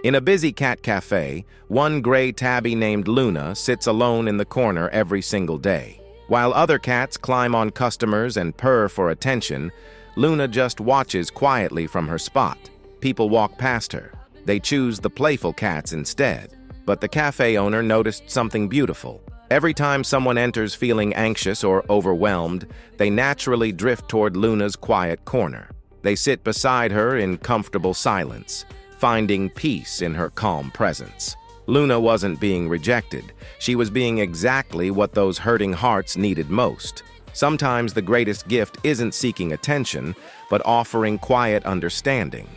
In a busy cat cafe, one gray tabby named Luna sits alone in the corner every single day. While other cats climb on customers and purr for attention, Luna just watches quietly from her spot. People walk past her. They choose the playful cats instead. But the cafe owner noticed something beautiful. Every time someone enters feeling anxious or overwhelmed, they naturally drift toward Luna's quiet corner. They sit beside her in comfortable silence, finding peace in her calm presence. Luna wasn't being rejected. She was being exactly what those hurting hearts needed most. Sometimes the greatest gift isn't seeking attention, but offering quiet understanding.